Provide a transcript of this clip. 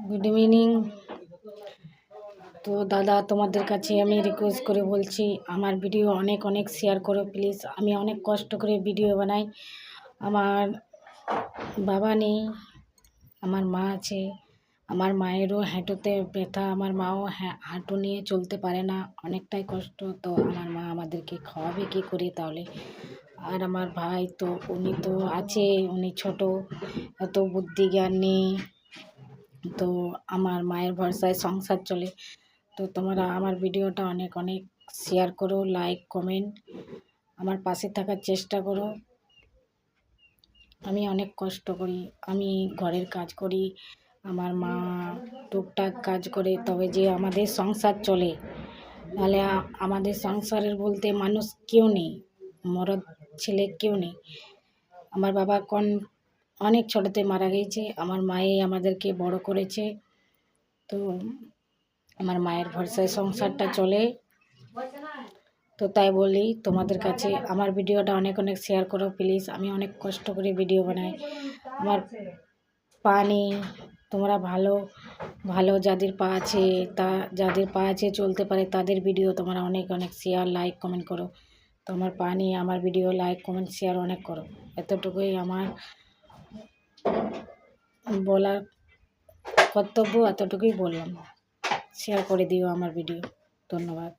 Good evening. তো দাদা, তোমাদের কাছে আমি রিকোয়েস্ট করে বলছি, আমার ভিডিও অনেক অনেক শেয়ার করো প্লিজ। আমি অনেক কষ্ট করে ভিডিও বানাই। আমার বাবা নেই, আমার মা আছে। আমার মায়েরও হাঁটুতে ব্যথা, আমার মাও হাঁটু নিয়ে চলতে পারে না, অনেকটাই কষ্ট। তো আমার মা আমাদেরকে খাওয়াবে কী করে তাহলে? আর আমার ভাই তো উনি তো আছে, উনি ছোট, অত বুদ্ধি জ্ঞান নেই। তো আমার মায়ের ভরসায় সংসার চলে। তো তোমরা আমার ভিডিওটা অনেক অনেক শেয়ার করো, লাইক কমেন্ট, আমার পাশে থাকার চেষ্টা করো। আমি অনেক কষ্ট করি, আমি ঘরের কাজ করি, আমার মা টুকটাক কাজ করে, তবে যে আমাদের সংসার চলে। নাহলে আমাদের সংসারের বলতে মানুষ কেউ নেই, মরদ ছেলে কেউ নেই। আমার বাবা অনেক ছোটোতে মারা গিয়েছে, আমার মাই আমাদেরকে বড় করেছে। তো আমার মায়ের ভরসায় সংসারটা চলে। তো তাই বলি তোমাদের কাছে, আমার ভিডিওটা অনেক অনেক শেয়ার করো প্লিজ। আমি অনেক কষ্ট করে ভিডিও বানাই, আমার পা নেই। তোমরা ভালো ভালো যাদের পা আছে, যাদের পা আছে চলতে পারে, তাদের ভিডিও তোমরা অনেক অনেক শেয়ার লাইক কমেন্ট করো। তো আমার পা নিয়ে আমার ভিডিও লাইক কমেন্ট শেয়ার অনেক করো। এতটুকুই আমার বলার কর্তব্য, এতটুকুই বললাম। শেয়ার করে দিও আমার ভিডিও। ধন্যবাদ।